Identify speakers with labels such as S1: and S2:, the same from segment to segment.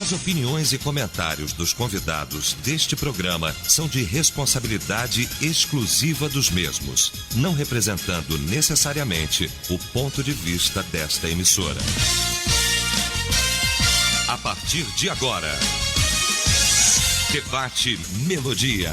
S1: As opiniões e comentários dos convidados deste programa são de responsabilidade exclusiva dos mesmos, não representando necessariamente o ponto de vista desta emissora. A partir de agora, Debate Melodia.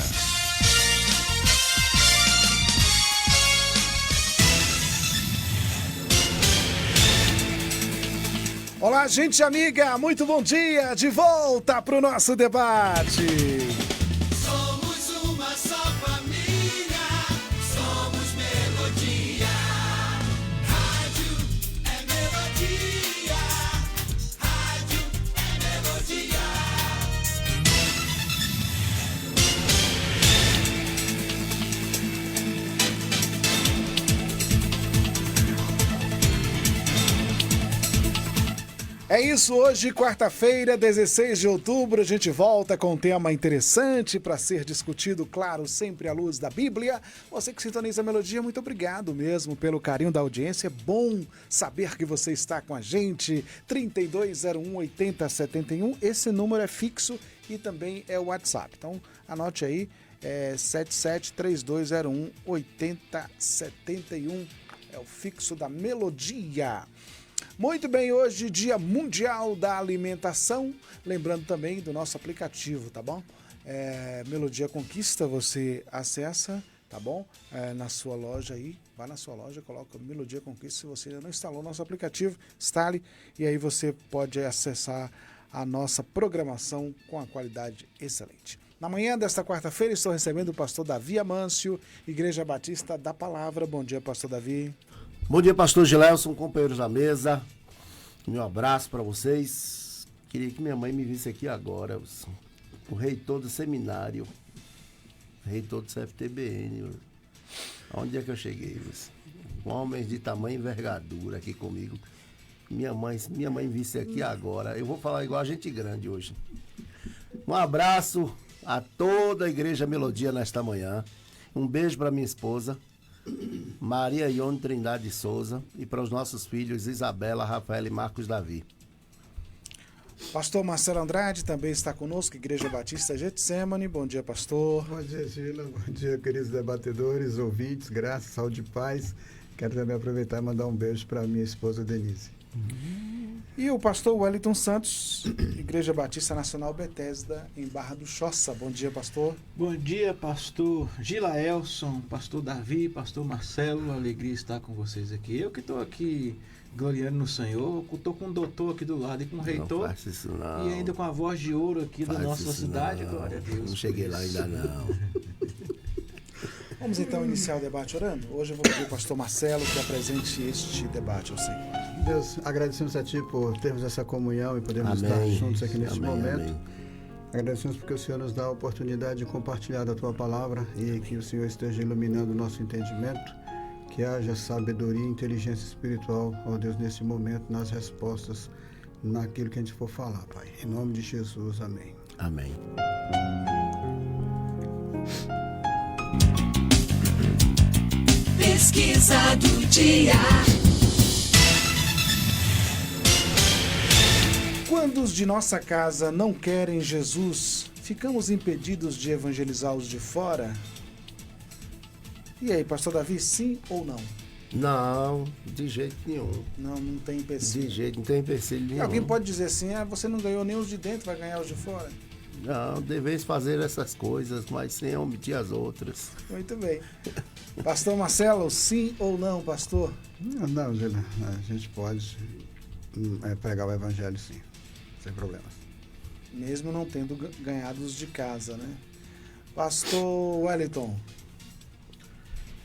S2: Olá, gente amiga, muito bom dia, de volta para o nosso debate.
S3: Somos uma só família, somos Melodia. Rádio é Melodia, rádio é Melodia.
S2: É isso, hoje, quarta-feira, 16 de outubro, a gente volta com um tema interessante para ser discutido, claro, sempre à luz da Bíblia. Você que sintoniza a Melodia, muito obrigado mesmo pelo carinho da audiência. É bom saber que você está com a gente. 3201-8071, esse número é fixo e também é o WhatsApp. Então, anote aí, 773201-8071, é o fixo da Melodia. Muito bem, hoje Dia Mundial da Alimentação, lembrando também do nosso aplicativo, tá bom? Melodia Conquista, você acessa, tá bom? Na sua loja aí, vai na sua loja, coloca Melodia Conquista, se você ainda não instalou o nosso aplicativo, instale e aí você pode acessar a nossa programação com a qualidade excelente. Na manhã desta quarta-feira estou recebendo o pastor Davi Amâncio, Igreja Batista da Palavra. Bom dia, pastor Davi.
S4: Bom dia, pastor Gilelson, companheiros da mesa. Meu abraço para vocês. Queria que minha mãe me visse aqui agora. O reitor do seminário, reitor do CFTBN. Onde é que eu cheguei? Homens de tamanho e envergadura aqui comigo. Minha mãe visse aqui agora. Eu vou falar igual a gente grande hoje. Um abraço a toda a Igreja Melodia nesta manhã. Um beijo para minha esposa, Maria Ione Trindade Souza, e para os nossos filhos Isabela, Rafael e Marcos Davi.
S2: Pastor Marcelo Andrade também está conosco, Igreja Batista Getsemane. Bom dia, pastor.
S5: Bom dia, Gila. Bom dia, queridos debatedores, ouvintes, graça, saúde e paz. Quero também aproveitar e mandar um beijo para minha esposa Denise.
S2: E o pastor Wellington Santos, Igreja Batista Nacional Bethesda, em Barra do Choça. Bom dia, pastor.
S6: Bom dia, pastor Gilaelson, pastor Davi, pastor Marcelo. Alegria estar com vocês aqui. Eu que estou aqui gloriando no Senhor, estou com um doutor aqui do lado e com um reitor.
S4: Não faça isso, não.
S6: E ainda com a voz de ouro aqui da nossa cidade.
S4: Não.
S6: Glória a Deus.
S4: Não cheguei lá ainda, não.
S2: Vamos então iniciar o debate orando? Hoje eu vou pedir ao pastor Marcelo que apresente este debate ao Senhor.
S5: Deus, agradecemos a Ti por termos essa comunhão e podermos estar juntos aqui neste momento. Amém. Agradecemos porque o Senhor nos dá a oportunidade de compartilhar da Tua palavra e que o Senhor esteja iluminando o nosso entendimento, que haja sabedoria e inteligência espiritual, ó Deus, nesse momento, nas respostas, naquilo que a gente for falar, Pai. Em nome de Jesus, amém.
S4: Amém.
S3: Pesquisa do dia.
S2: Quando os de nossa casa não querem Jesus, ficamos impedidos de evangelizar os de fora? E aí, pastor Davi, sim ou não?
S4: Não, de jeito nenhum.
S2: Não tem empecilho.
S4: De jeito, não tem empecilho nenhum.
S2: Alguém pode dizer assim, você não ganhou nem os de dentro, vai ganhar os de fora?
S4: Não, deveis fazer essas coisas, mas sem omitir as outras.
S2: Muito bem. Pastor Marcelo, sim ou não, pastor?
S5: Não, Gila, a gente pode pregar o evangelho, sim, sem problemas.
S2: Mesmo não tendo ganhado os de casa, né? Pastor Wellington.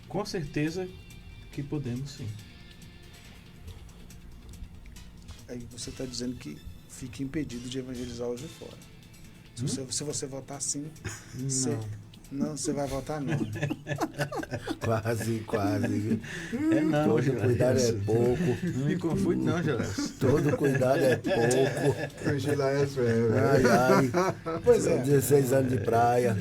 S6: Com certeza que podemos, sim.
S2: Aí você está dizendo que fica impedido de evangelizar os de fora. Se você votar sim, você vai votar não.
S4: Quase.
S6: Não,
S4: Todo cuidado é pouco.
S6: Não me confunde não, Gilelson.
S4: Todo cuidado é pouco. Ai.
S2: Pois é.
S4: 16 anos de praia.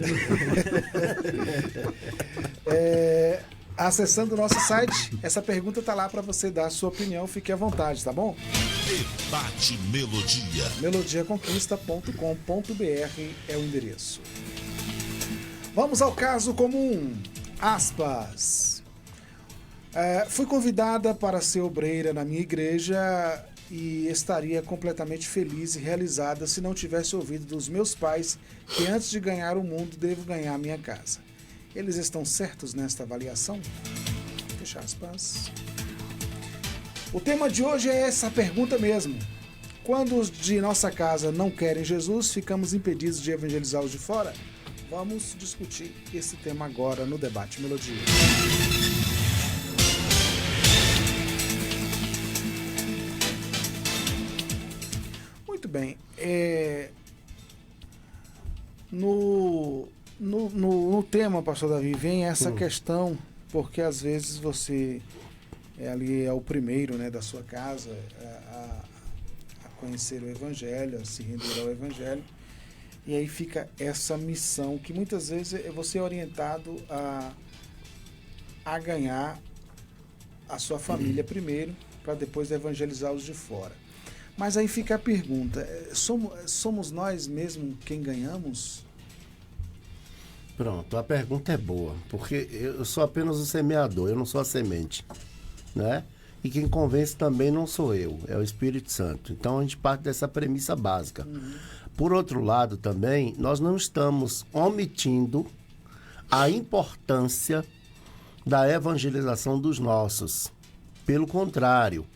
S2: acessando o nosso site. Essa pergunta tá lá para você dar a sua opinião. Fique à vontade, tá bom?
S1: Debate Melodia.
S2: melodiaconquista.com.br é o endereço. Vamos ao caso comum. Aspas. Fui convidada para ser obreira na minha igreja e estaria completamente feliz e realizada se não tivesse ouvido dos meus pais que antes de ganhar o mundo devo ganhar a minha casa. Eles estão certos nesta avaliação? Fecha aspas. O tema de hoje é essa pergunta mesmo. Quando os de nossa casa não querem Jesus, ficamos impedidos de evangelizar os de fora? Vamos discutir esse tema agora no Debate Melodia. Muito bem. No tema, pastor Davi, vem essa questão, porque às vezes você ali é o primeiro, né, da sua casa a conhecer o Evangelho, a se render ao Evangelho, e aí fica essa missão que muitas vezes você é orientado a ganhar a sua família primeiro, para depois evangelizar os de fora. Mas aí fica a pergunta, somos nós mesmo quem ganhamos?
S4: Pronto, a pergunta é boa, porque eu sou apenas o semeador, eu não sou a semente, né? E quem convence também não sou eu, é o Espírito Santo. Então a gente parte dessa premissa básica. Por outro lado também, nós não estamos omitindo a importância da evangelização dos nossos. Pelo contrário.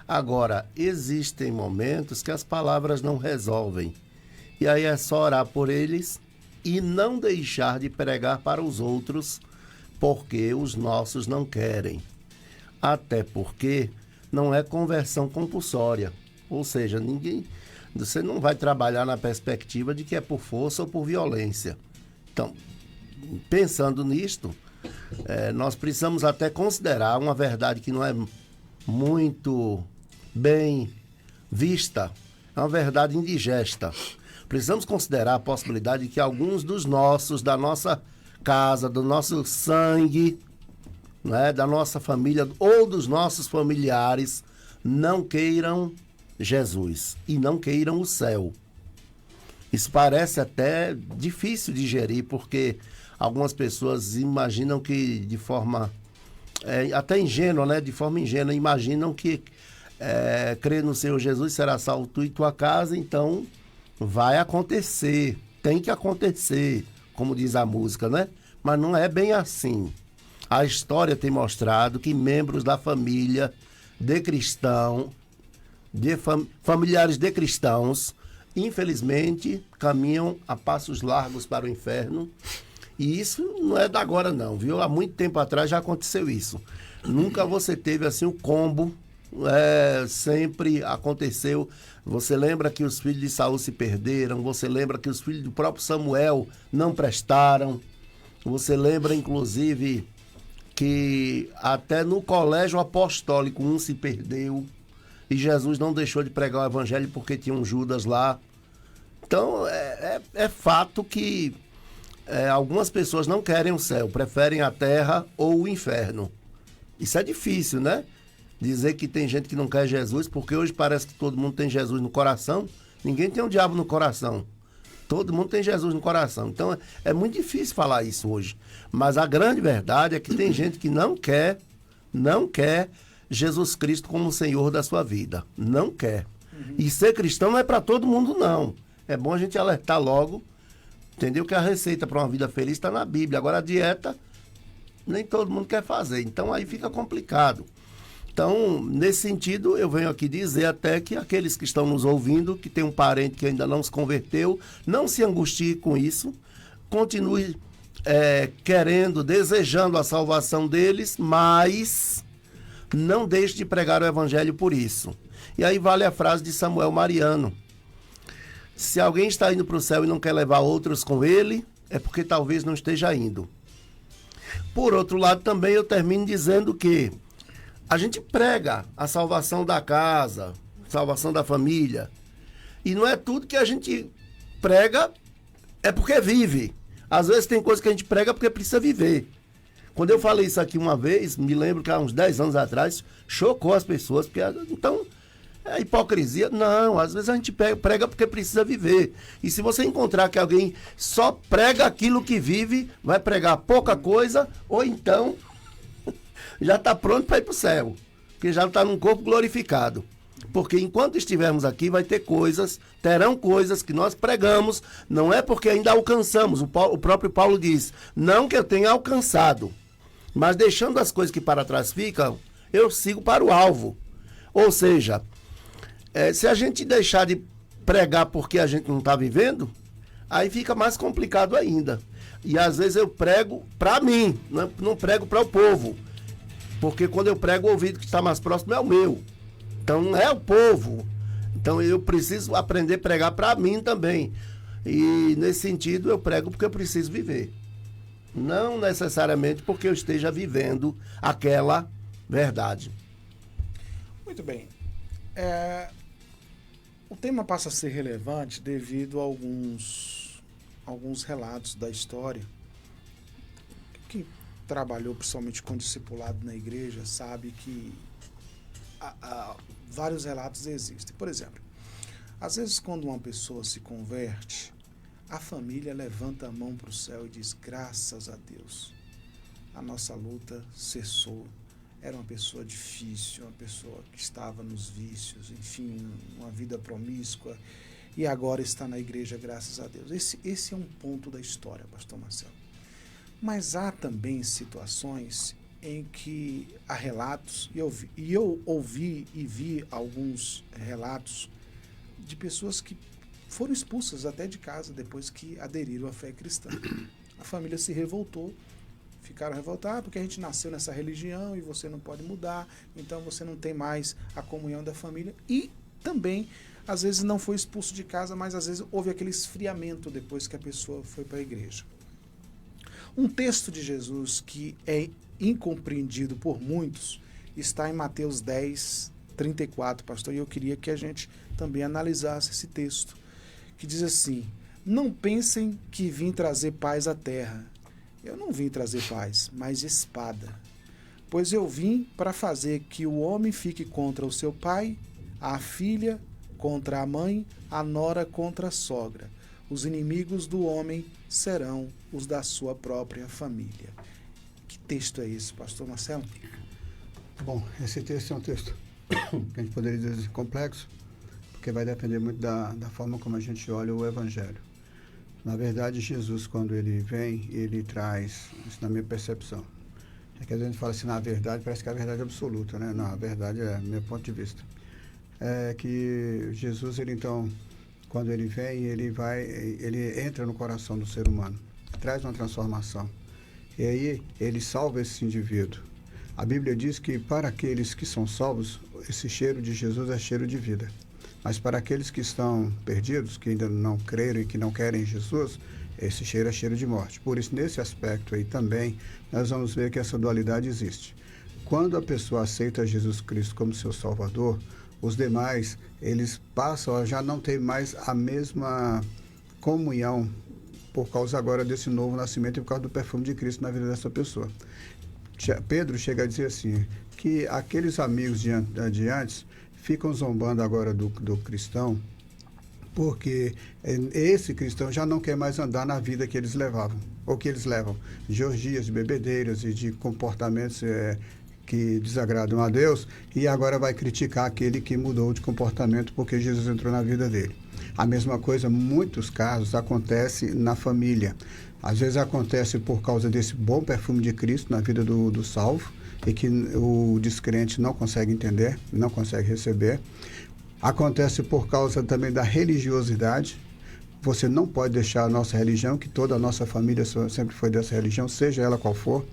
S4: Agora, existem momentos que as palavras não resolvem. E aí é só orar por eles e não deixar de pregar para os outros, porque os nossos não querem. Até porque não é conversão compulsória. Ou seja, você não vai trabalhar na perspectiva de que é por força ou por violência. Então, pensando nisto, nós precisamos até considerar uma verdade que não é muito bem vista, é uma verdade indigesta. Precisamos considerar a possibilidade de que alguns dos nossos, da nossa casa, do nosso sangue, né, da nossa família ou dos nossos familiares não queiram Jesus e não queiram o céu. Isso parece até difícil de digerir, porque algumas pessoas imaginam que de forma até ingênua, né? De forma ingênua, imaginam que crer no Senhor Jesus será salvo tu e tua casa, então vai acontecer, tem que acontecer, como diz a música, né? Mas não é bem assim. A história tem mostrado que membros da família de cristão, familiares de cristãos, infelizmente, caminham a passos largos para o inferno. E isso não é da agora não, viu? Há muito tempo atrás já aconteceu isso. Nunca você teve assim o combo, sempre aconteceu. Você lembra que os filhos de Saul se perderam, você lembra que os filhos do próprio Samuel não prestaram, você lembra inclusive que até no colégio apostólico um se perdeu e Jesus não deixou de pregar o evangelho porque tinha um Judas lá. Então é fato que algumas pessoas não querem o céu, preferem a terra ou o inferno. Isso é difícil, né? Dizer que tem gente que não quer Jesus, porque hoje parece que todo mundo tem Jesus no coração. Ninguém tem o diabo no coração. Todo mundo tem Jesus no coração. Então é muito difícil falar isso hoje. Mas a grande verdade é que tem gente que não quer Jesus Cristo como o Senhor da sua vida. Não quer. E ser cristão não é para todo mundo, não. É bom a gente alertar logo. Entendeu? Que a receita para uma vida feliz está na Bíblia. Agora a dieta, nem todo mundo quer fazer. Então aí fica complicado. Então, nesse sentido, eu venho aqui dizer até que aqueles que estão nos ouvindo, que tem um parente que ainda não se converteu, não se angustie com isso. Continue querendo, desejando a salvação deles, mas não deixe de pregar o evangelho por isso. E aí vale a frase de Samuel Mariano. Se alguém está indo para o céu e não quer levar outros com ele, é porque talvez não esteja indo. Por outro lado, também eu termino dizendo que a gente prega a salvação da casa, salvação da família. E não é tudo que a gente prega é porque vive. Às vezes tem coisa que a gente prega porque precisa viver. Quando eu falei isso aqui uma vez, me lembro que há uns 10 anos atrás, chocou as pessoas, porque então é hipocrisia. Não, às vezes a gente prega porque precisa viver. E se você encontrar que alguém só prega aquilo que vive, vai pregar pouca coisa, ou então já está pronto para ir para o céu, porque já está num corpo glorificado. Porque enquanto estivermos aqui, terão coisas que nós pregamos, não é porque ainda alcançamos. O próprio Paulo diz, não que eu tenha alcançado, mas deixando as coisas que para trás ficam, eu sigo para o alvo. Ou seja, se a gente deixar de pregar porque a gente não está vivendo, aí fica mais complicado ainda. E às vezes eu prego para mim, não prego para o povo. Porque quando eu prego, o ouvido que está mais próximo é o meu. Então não é o povo. Então eu preciso aprender a pregar para mim também. E nesse sentido eu prego porque eu preciso viver. Não necessariamente porque eu esteja vivendo aquela verdade.
S2: Muito bem. O tema passa a ser relevante devido a alguns relatos da história. Quem trabalhou principalmente com discipulado na igreja sabe que vários relatos existem. Por exemplo, às vezes quando uma pessoa se converte, a família levanta a mão para o céu e diz, graças a Deus, a nossa luta cessou. Era uma pessoa difícil, uma pessoa que estava nos vícios, enfim, uma vida promíscua, e agora está na igreja, graças a Deus. Esse é um ponto da história, pastor Marcelo. Mas há também situações em que há relatos, e eu ouvi e vi alguns relatos de pessoas que foram expulsas até de casa depois que aderiram à fé cristã. A família se revoltou, ficaram revoltados porque a gente nasceu nessa religião e você não pode mudar, então você não tem mais a comunhão da família. E também, às vezes não foi expulso de casa, mas às vezes houve aquele esfriamento depois que a pessoa foi para a igreja. Um texto de Jesus que é incompreendido por muitos está em Mateus 10, 34, pastor, e eu queria que a gente também analisasse esse texto, que diz assim, não pensem que vim trazer paz à terra. Eu não vim trazer paz, mas espada. Pois eu vim para fazer que o homem fique contra o seu pai, a filha contra a mãe, a nora contra a sogra. Os inimigos do homem serão os da sua própria família. Que texto é esse, pastor Marcelo?
S5: Bom, esse texto é um texto que a gente poderia dizer complexo, porque vai depender muito da forma como a gente olha o Evangelho. Na verdade, Jesus, quando ele vem, ele traz, isso na minha percepção, é que a gente fala assim, na verdade, parece que é a verdade absoluta, né? Não, a verdade é meu ponto de vista. É que Jesus, ele então, quando ele vem, ele entra no coração do ser humano, traz uma transformação. E aí, ele salva esse indivíduo. A Bíblia diz que para aqueles que são salvos, esse cheiro de Jesus é cheiro de vida. Mas para aqueles que estão perdidos, que ainda não creram e que não querem Jesus, esse cheiro é cheiro de morte. Por isso, nesse aspecto aí também, nós vamos ver que essa dualidade existe. Quando a pessoa aceita Jesus Cristo como seu Salvador, os demais, eles passam a já não ter mais a mesma comunhão por causa agora desse novo nascimento e por causa do perfume de Cristo na vida dessa pessoa. Pedro chega a dizer assim, que aqueles amigos de antes ficam zombando agora do cristão, porque esse cristão já não quer mais andar na vida que eles levavam, ou que eles levam, de orgias, de bebedeiras e de comportamentos que desagradam a Deus, e agora vai criticar aquele que mudou de comportamento porque Jesus entrou na vida dele. A mesma coisa, em muitos casos, acontece na família. Às vezes acontece por causa desse bom perfume de Cristo na vida do salvo, e que o descrente não consegue entender, não consegue receber. Acontece por causa também da religiosidade. Você não pode deixar a nossa religião, que toda a nossa família sempre foi dessa religião, seja ela qual for.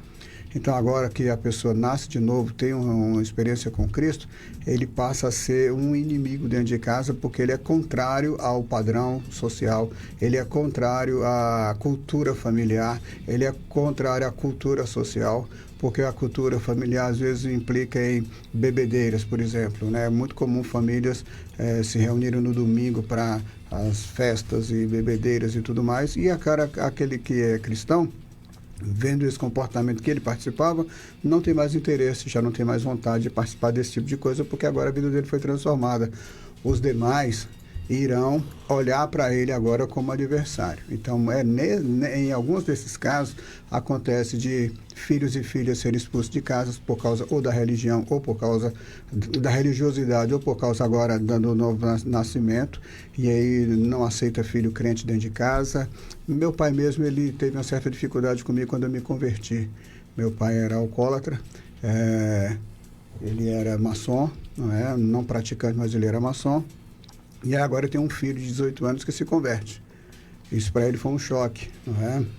S5: Então, agora que a pessoa nasce de novo, tem uma experiência com Cristo, ele passa a ser um inimigo dentro de casa, porque ele é contrário ao padrão social, ele é contrário à cultura familiar, ele é contrário à cultura social, porque a cultura familiar às vezes implica em bebedeiras, por exemplo, né? É muito comum famílias se reunirem no domingo para as festas e bebedeiras e tudo mais, e aquele que é cristão, vendo esse comportamento que ele participava, não tem mais interesse, já não tem mais vontade de participar desse tipo de coisa, porque agora a vida dele foi transformada. Os demais irão olhar para ele agora como adversário. Então, em alguns desses casos, acontece de filhos e filhas serem expulsos de casas por causa ou da religião, ou por causa da religiosidade, ou por causa agora do novo nascimento, e aí não aceita filho crente dentro de casa. Meu pai mesmo, ele teve uma certa dificuldade comigo quando eu me converti. Meu pai era alcoólatra, ele era maçom, não praticante, mas ele era maçom. E agora tem um filho de 18 anos que se converte. Isso para ele foi um choque,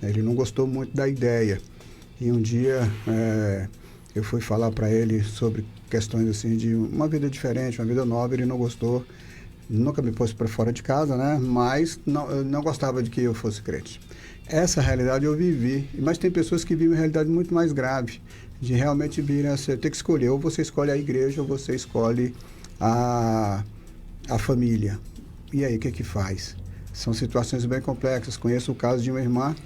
S5: Ele não gostou muito da ideia. E um dia eu fui falar para ele sobre questões assim de uma vida diferente, uma vida nova, ele não gostou. Nunca me pôs para fora de casa, Mas não gostava de que eu fosse crente. Essa realidade eu vivi, mas tem pessoas que vivem uma realidade muito mais grave, de realmente vir a ter que escolher, ou você escolhe a igreja, ou você escolhe a família. E aí, o que faz? São situações bem complexas. Conheço o caso de uma irmã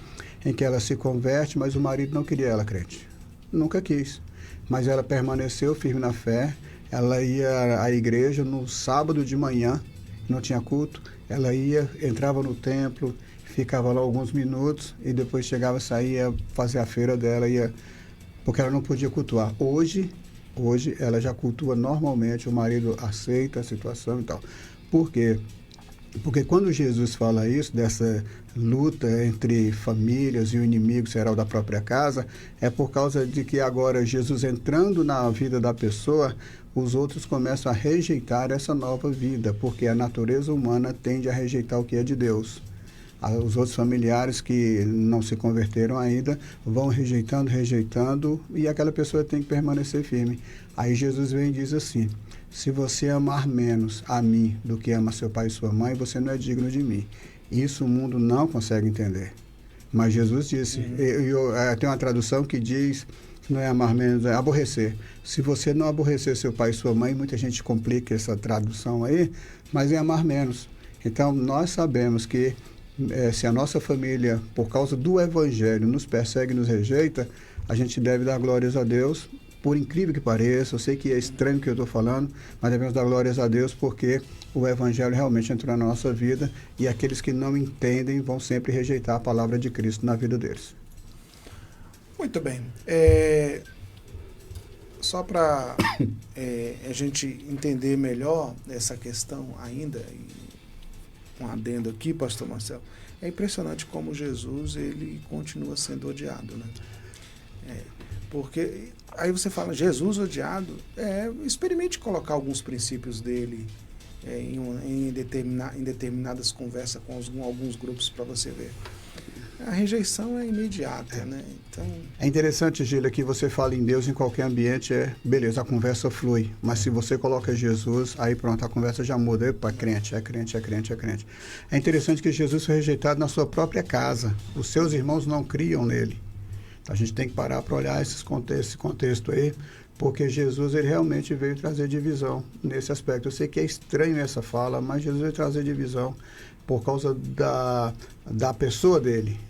S5: em que ela se converte, mas o marido não queria ela crente. Nunca quis. Mas ela permaneceu firme na fé. Ela ia à igreja no sábado de manhã, não tinha culto. Ela ia, entrava no templo, ficava lá alguns minutos e depois chegava, saía, fazer a feira dela, porque ela não podia cultuar. Hoje ela já cultua normalmente, o marido aceita a situação e tal. Por quê? Porque quando Jesus fala isso, dessa luta entre famílias e o inimigo será o da própria casa, é por causa de que agora Jesus entrando na vida da pessoa, os outros começam a rejeitar essa nova vida, porque a natureza humana tende a rejeitar o que é de Deus. Os outros familiares que não se converteram ainda vão rejeitando, e aquela pessoa tem que permanecer firme. Aí Jesus vem e diz assim: se você amar menos a mim do que ama seu pai e sua mãe, você não é digno de mim. Isso o mundo não consegue entender. Mas Jesus disse, tem uma tradução que diz, não é amar menos, é aborrecer. Se você não aborrecer seu pai e sua mãe, muita gente complica essa tradução aí, mas é amar menos. Então, nós sabemos que se a nossa família, por causa do Evangelho, nos persegue e nos rejeita, a gente deve dar glórias a Deus, por incrível que pareça. Eu sei que é estranho o que eu estou falando, mas devemos dar glórias a Deus porque o Evangelho realmente entrou na nossa vida e aqueles que não entendem vão sempre rejeitar a palavra de Cristo na vida deles.
S2: Muito bem. Só para a gente entender melhor essa questão ainda, um adendo aqui, pastor Marcelo, é impressionante como Jesus ele continua sendo odiado, né? Porque aí você fala, Jesus odiado, experimente colocar alguns princípios dele em determinadas conversas com alguns grupos para você ver. A rejeição é imediata, né? Então...
S5: É interessante, Gília, que você fala em Deus em qualquer ambiente, beleza, a conversa flui. Mas se você coloca Jesus, aí pronto, a conversa já muda. Epa, crente. É interessante que Jesus foi rejeitado na sua própria casa. Os seus irmãos não criam nele. A gente tem que parar para olhar esse contexto aí, porque Jesus ele realmente veio trazer divisão nesse aspecto. Eu sei que é estranho essa fala, mas Jesus veio trazer divisão por causa da pessoa dele.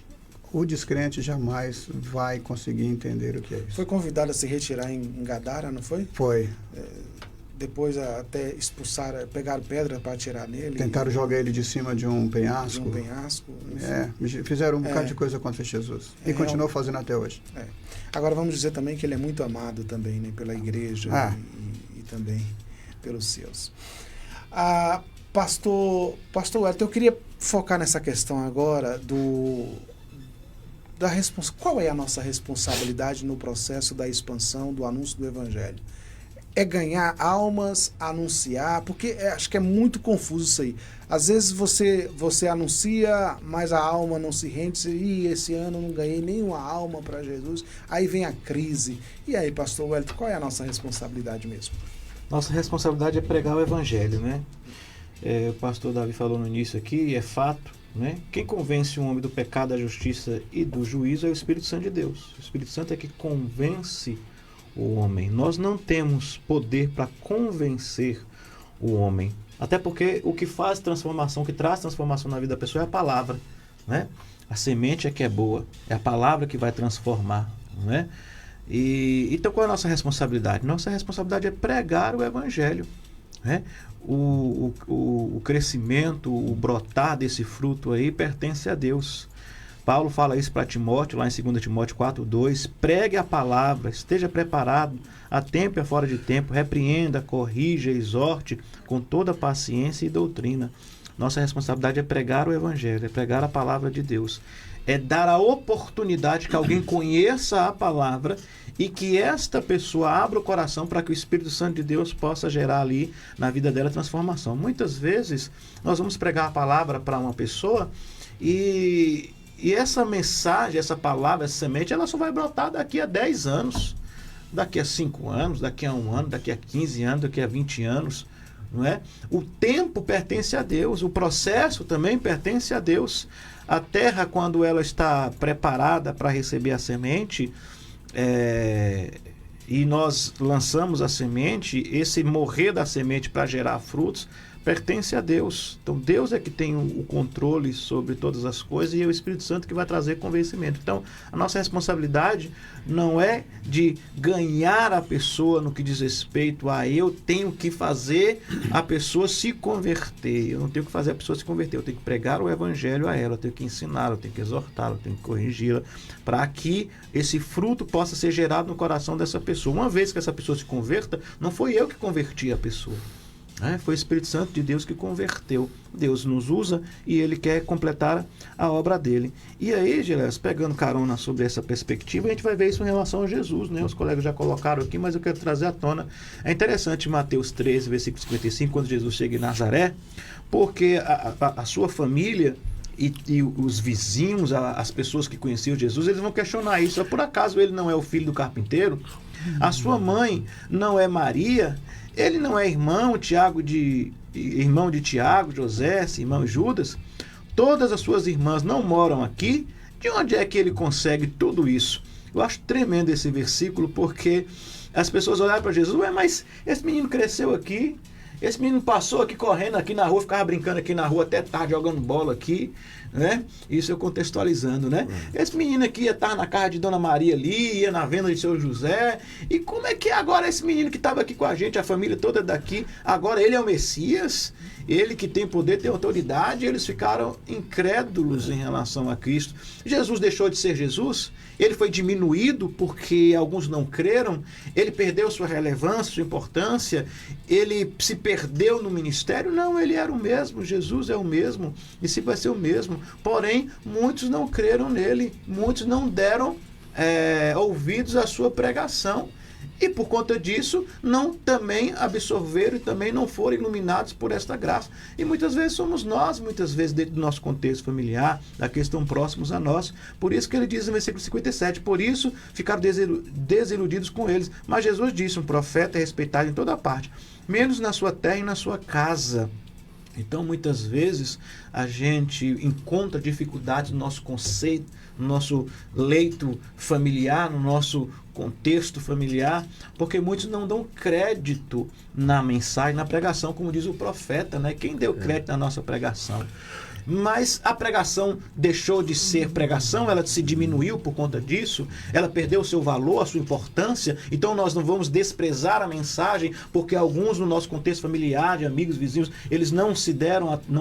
S5: O descrente jamais vai conseguir entender o que é isso.
S2: Foi convidado a se retirar em Gadara, não foi?
S5: Foi.
S2: Depois até expulsaram, pegaram pedra para atirar nele.
S5: Tentaram jogar ele de cima de um penhasco. Fizeram um bocado de coisa contra Jesus. E continuam fazendo até hoje.
S2: Agora vamos dizer também que ele é muito amado também, né, pela igreja e também pelos seus. Pastor Wellington, eu queria focar nessa questão agora qual é a nossa responsabilidade no processo da expansão do anúncio do Evangelho? É ganhar almas, anunciar, porque acho que é muito confuso isso aí. Às vezes você anuncia, mas a alma não se rende, e esse ano não ganhei nenhuma alma para Jesus, aí vem a crise. E aí, pastor Wellington, qual é a nossa responsabilidade mesmo?
S6: Nossa responsabilidade é pregar o Evangelho, né? O pastor Davi falou no início aqui, é fato, né? Quem convence um homem do pecado, da justiça e do juízo é o Espírito Santo de Deus. O Espírito Santo é que convence o homem. Nós não temos poder para convencer o homem. Até porque o que faz transformação, o que traz transformação na vida da pessoa é a palavra. né? A semente é que é boa, é a palavra que vai transformar, né? Então qual é a nossa responsabilidade? Nossa responsabilidade é pregar o evangelho, né? O crescimento, o brotar desse fruto aí pertence a Deus. Paulo fala isso para Timóteo, lá em 2 Timóteo 4:2, pregue a palavra, esteja preparado, a tempo e a fora de tempo, repreenda, corrija, exorte com toda paciência e doutrina. Nossa responsabilidade é pregar o evangelho, é pregar a palavra de Deus, é dar a oportunidade que alguém conheça a palavra e que esta pessoa abra o coração para que o Espírito Santo de Deus possa gerar ali na vida dela transformação. Muitas vezes nós vamos pregar a palavra para uma pessoa e essa mensagem, essa palavra, essa semente, ela só vai brotar daqui a 10 anos, daqui a 5 anos, daqui a 1 ano, daqui a 15 anos, daqui a 20 anos. Não é? O tempo pertence a Deus, o processo também pertence a Deus. A terra, quando ela está preparada para receber a semente, e nós lançamos a semente, esse morrer da semente para gerar frutos pertence a Deus. Então Deus é que tem o controle sobre todas as coisas e é o Espírito Santo que vai trazer convencimento. Então a nossa responsabilidade não é de ganhar a pessoa no que diz respeito a eu tenho que fazer a pessoa se converter. Eu não tenho que fazer a pessoa se converter, eu tenho que pregar o evangelho a ela, eu tenho que ensiná-la, eu tenho que exortá-la, eu tenho que corrigi-la, para que esse fruto possa ser gerado no coração dessa pessoa. Uma vez que essa pessoa se converta, não foi eu que converti a pessoa. Foi o Espírito Santo de Deus que converteu. Deus nos usa e Ele quer completar a obra dele. E aí, Gileas, pegando carona sobre essa perspectiva, a gente vai ver isso em relação a Jesus, né? Os colegas já colocaram aqui, mas eu quero trazer à tona. É interessante Mateus 13, versículo 55, quando Jesus chega em Nazaré, porque a sua família e os vizinhos, as pessoas que conheciam Jesus, eles vão questionar isso. Por acaso ele não é o filho do carpinteiro? A sua mãe não é Maria? Ele não é irmão de Tiago, José, irmão Judas? Todas as suas irmãs não moram aqui? De onde é que ele consegue tudo isso? Eu acho tremendo esse versículo, porque as pessoas olharam para Jesus, mas esse menino cresceu aqui, esse menino passou aqui correndo aqui na rua, ficava brincando aqui na rua até tarde, jogando bola aqui, né? Isso eu contextualizando, né? Esse menino aqui ia estar na casa de Dona Maria ali, ia na venda de Seu José. E como é que agora esse menino que estava aqui com a gente, a família toda daqui, agora ele é o Messias? Ele que tem poder, tem autoridade? Eles ficaram incrédulos em relação a Cristo. Jesus deixou de ser Jesus? Ele foi diminuído porque alguns não creram? Ele perdeu sua relevância, sua importância? Ele se perdeu no ministério? Não, ele era o mesmo. Jesus é o mesmo e sempre vai ser o mesmo. Porém, muitos não creram nele, muitos não deram ouvidos à sua pregação. E por conta disso, não também absorveram e também não foram iluminados por esta graça. E muitas vezes somos nós, muitas vezes dentro do nosso contexto familiar, daqueles que estão próximos a nós. Por isso que ele diz no versículo 57, por isso ficaram desiludidos com eles. Mas Jesus disse, um profeta é respeitado em toda parte, menos na sua terra e na sua casa. Então, muitas vezes, a gente encontra dificuldades no nosso conceito, no nosso leito familiar, no nosso contexto familiar, porque muitos não dão crédito na mensagem, na pregação, como diz o profeta, né? Quem deu crédito na nossa pregação? Mas a pregação deixou de ser pregação, ela se diminuiu por conta disso, ela perdeu o seu valor, a sua importância. Então nós não vamos desprezar a mensagem porque alguns no nosso contexto familiar, de amigos, vizinhos, eles não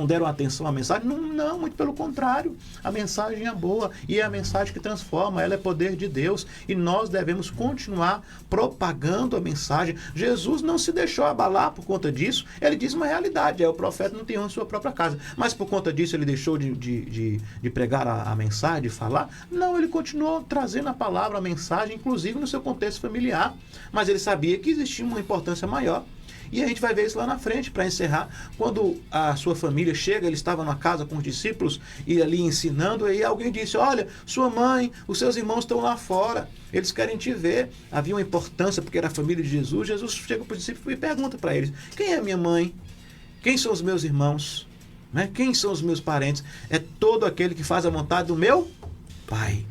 S6: deram atenção à mensagem. Não, muito pelo contrário. A mensagem é boa e é a mensagem que transforma, ela é poder de Deus e nós devemos continuar propagando a mensagem. Jesus não se deixou abalar por conta disso, ele diz uma realidade, o profeta não tem honra em sua própria casa, mas por conta disso ele deixou de pregar a mensagem, de falar? Não, ele continuou trazendo a palavra, a mensagem, inclusive no seu contexto familiar, mas ele sabia que existia uma importância maior. E a gente vai ver isso lá na frente, para encerrar, quando a sua família chega, ele estava na casa com os discípulos e ali ensinando, aí alguém disse, olha, sua mãe, os seus irmãos estão lá fora, eles querem te ver. Havia uma importância, porque era a família de Jesus. Jesus chega para os discípulos e pergunta para eles, quem é minha mãe? Quem são os meus irmãos? Quem são os meus parentes? É todo aquele que faz a vontade do meu Pai.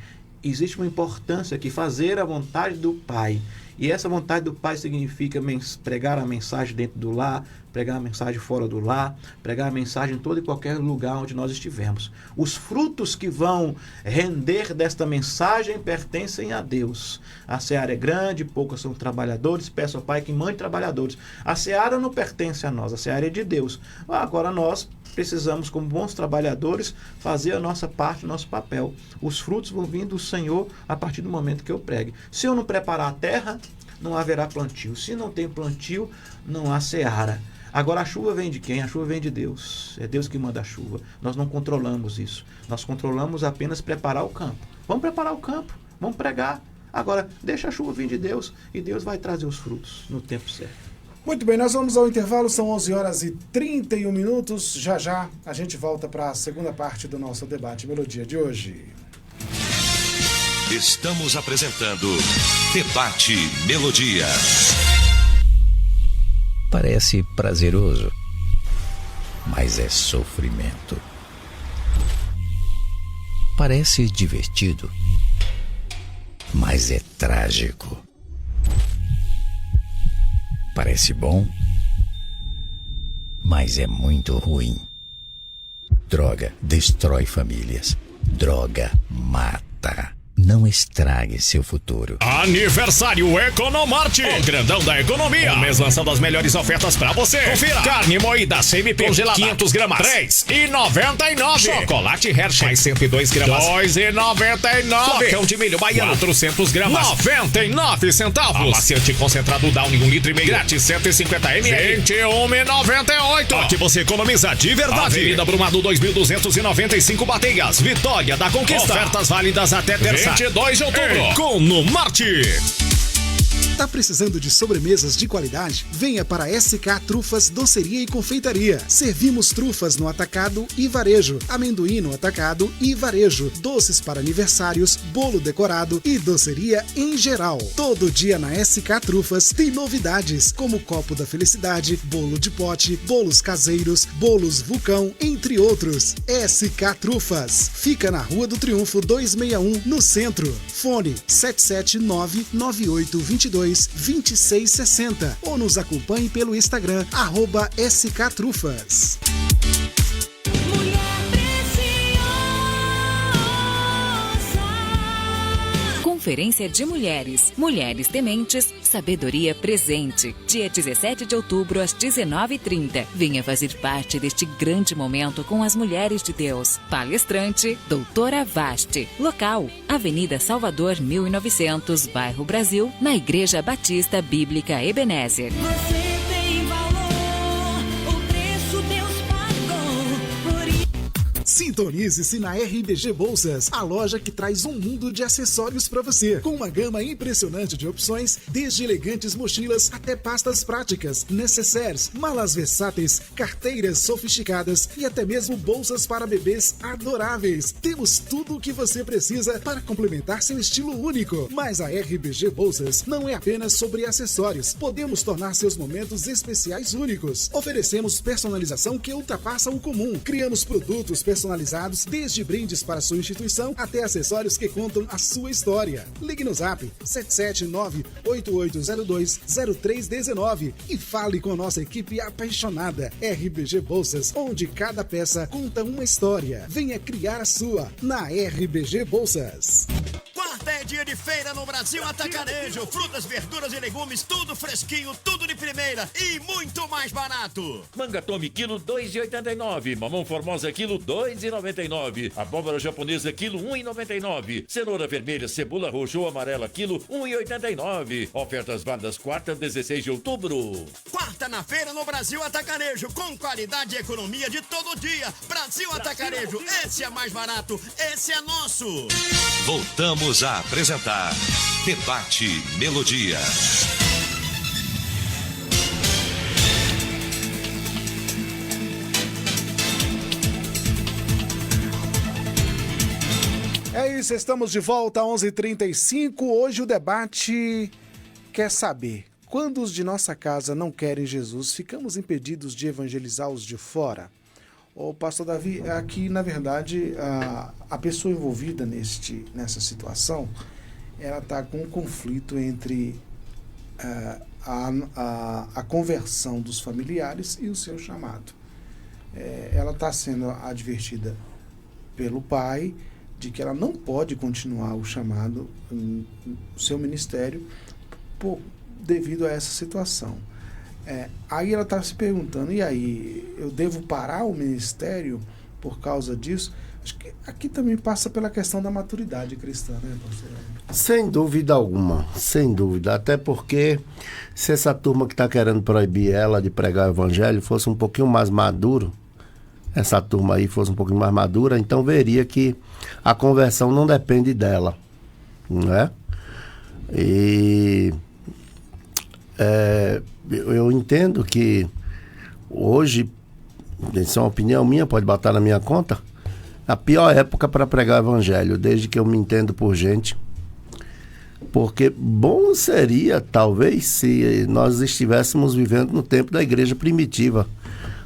S6: existe uma importância aqui, fazer a vontade do Pai. E essa vontade do Pai significa pregar a mensagem dentro do lar, pregar a mensagem fora do lar, pregar a mensagem em todo e qualquer lugar onde nós estivermos. Os frutos que vão render desta mensagem pertencem a Deus. A seara é grande, poucos são trabalhadores, peço ao Pai que mande trabalhadores. A seara não pertence a nós, a seara é de Deus. Agora nós precisamos, como bons trabalhadores, fazer a nossa parte, o nosso papel. Os frutos vão vir do Senhor a partir do momento que eu pregue. Se eu não preparar a terra, não haverá plantio. Se não tem plantio, não há seara. Agora, a chuva vem de quem? A chuva vem de Deus. É Deus que manda a chuva. Nós não controlamos isso. Nós controlamos apenas preparar o campo. Vamos preparar o campo, vamos pregar. Agora, deixa a chuva vir de Deus e Deus vai trazer os frutos no tempo certo.
S2: Muito bem, nós vamos ao intervalo, são 11 horas e 31 minutos. Já já a gente volta para a segunda parte do nosso debate Melodia de hoje.
S1: Estamos apresentando Debate Melodia.
S7: Parece prazeroso, mas é sofrimento. Parece divertido, mas é trágico. Parece bom, mas é muito ruim. Droga destrói famílias. Droga mata. Não estrague seu futuro.
S8: Aniversário Economarte, o grandão da economia. Um mês lançando as melhores ofertas pra você. Confira. Carne moída CMP congelada 500 gramas, R$3,99. Chocolate Hershey, mais 102 gramas, R$2,99. Flocão de milho baiano, 400 gramas, 99 centavos. Amaciante concentrado Downy, 1,5 litro, grátis 150 ml, R$21,98. Aqui você economiza de verdade. Avenida Brumado 2295 Bateias, Vitória da Conquista. Ofertas válidas até terça, 22 de outubro. Economarte.
S9: Tá precisando de sobremesas de qualidade? Venha para SK Trufas Doceria e Confeitaria. Servimos trufas no atacado e varejo, amendoim no atacado e varejo, doces para aniversários, bolo decorado e doceria em geral. Todo dia na SK Trufas tem novidades, como copo da felicidade, bolo de pote, bolos caseiros, bolos vulcão, entre outros. SK Trufas. Fica na Rua do Triunfo 261, no centro. Fone 779-9822-2660 ou nos acompanhe pelo Instagram @SKTrufas.
S10: Conferência de Mulheres. Mulheres Tementes, Sabedoria Presente. Dia 17 de outubro, às 19h30. Venha fazer parte deste grande momento com as mulheres de Deus. Palestrante, Doutora Vaste. Local, Avenida Salvador, 1900, Bairro Brasil, na Igreja Batista Bíblica Ebenezer.
S9: Sintonize-se na RBG Bolsas, a loja que traz um mundo de acessórios para você, com uma gama impressionante de opções, desde elegantes mochilas até pastas práticas, necessaires, malas versáteis, carteiras sofisticadas e até mesmo bolsas para bebês adoráveis. Temos tudo o que você precisa para complementar seu estilo único. Mas a RBG Bolsas não é apenas sobre acessórios. Podemos tornar seus momentos especiais únicos. Oferecemos personalização que ultrapassa o comum. Criamos produtos personalizados, desde brindes para sua instituição até acessórios que contam a sua história. Ligue no Zap 779-8802-0319 e fale com nossa equipe apaixonada. RBG Bolsas, onde cada peça conta uma história. Venha criar a sua na RBG Bolsas.
S11: Quarta é dia de feira no Brasil Atacarejo. Frutas, verduras e legumes, tudo fresquinho, tudo de primeira e muito mais barato.
S12: Manga Tome, quilo 2,89. Mamão Formosa, quilo 2,99. Abóbora japonesa, quilo 1,99. Cenoura vermelha, cebola roxa ou amarela, quilo 1,89. Ofertas válidas quarta, 16 de outubro.
S11: Quarta na feira no Brasil Atacarejo, com qualidade e economia de todo dia. Brasil Atacarejo, esse é mais barato, esse é nosso.
S1: Voltamos a apresentar Debate Melodia.
S2: É isso, estamos de volta às 11h35. Hoje o debate quer saber: quando os de nossa casa não querem Jesus, ficamos impedidos de evangelizar os de fora? Ô, pastor Davi, aqui, na verdade, a pessoa envolvida nessa situação, ela está com um conflito entre a conversão dos familiares e o seu chamado. Ela está sendo advertida pelo pai de que ela não pode continuar o chamado, o seu ministério, devido a essa situação. Aí ela está se perguntando, e aí, eu devo parar o ministério por causa disso? Acho que aqui também passa pela questão da maturidade cristã, né, pastor?
S4: Sem dúvida alguma, sem dúvida. Até porque se essa turma que está querendo proibir ela de pregar o evangelho fosse um pouquinho mais maduro, essa turma aí fosse um pouquinho mais madura, então veria que a conversão não depende dela, não é? E eu entendo que hoje, isso é uma opinião minha, pode botar na minha conta, a pior época para pregar o evangelho, desde que eu me entendo por gente. Porque bom seria, talvez, se nós estivéssemos vivendo no tempo da igreja primitiva.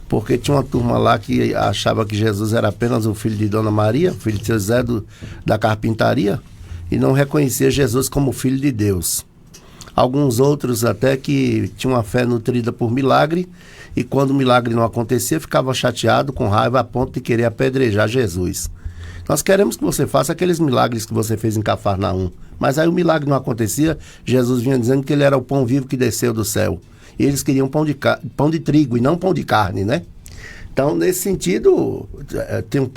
S4: Porque tinha uma turma lá que achava que Jesus era apenas o filho de Dona Maria, filho de José da carpintaria, e não reconhecia Jesus como filho de Deus. Alguns outros até que tinham uma fé nutrida por milagre, e quando o milagre não acontecia, ficava chateado, com raiva, a ponto de querer apedrejar Jesus. Nós queremos que você faça aqueles milagres que você fez em Cafarnaum. Mas aí o milagre não acontecia, Jesus vinha dizendo que ele era o pão vivo que desceu do céu. E eles queriam pão de trigo e não pão de carne, né? Então, nesse sentido,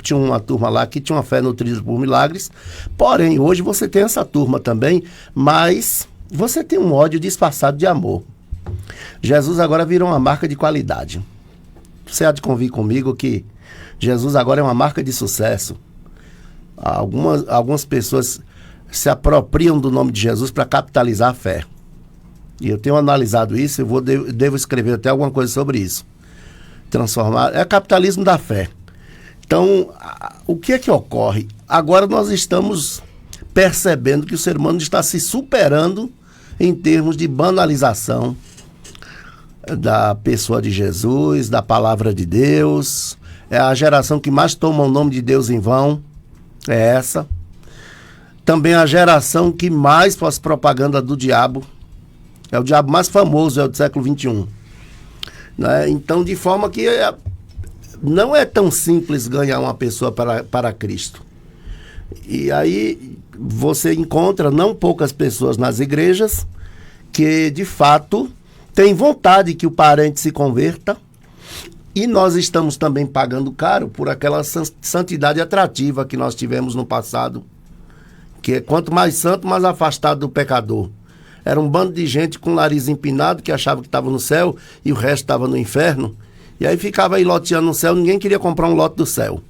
S4: tinha uma turma lá que tinha uma fé nutrida por milagres. Porém, hoje você tem essa turma também, mas você tem um ódio disfarçado de amor. Jesus agora virou uma marca de qualidade. Você há de convir comigo que Jesus agora é uma marca de sucesso. Algumas pessoas se apropriam do nome de Jesus para capitalizar a fé. E eu tenho analisado isso, devo escrever até alguma coisa sobre isso. É capitalismo da fé. Então, o que é que ocorre? Agora nós estamos percebendo que o ser humano está se superando em termos de banalização da pessoa de Jesus, da palavra de Deus. É a geração que mais toma o nome de Deus em vão. É essa. Também a geração que mais faz propaganda do diabo. É o diabo mais famoso, é o do século XXI. Né? Então, de forma que não é tão simples ganhar uma pessoa para Cristo. E aí você encontra não poucas pessoas nas igrejas que, de fato, têm vontade que o parente se converta. E nós estamos também pagando caro por aquela santidade atrativa que nós tivemos no passado. Que é quanto mais santo, mais afastado do pecador. Era um bando de gente com o nariz empinado que achava que estava no céu e o resto estava no inferno. E aí ficava aí loteando no céu, ninguém queria comprar um lote do céu.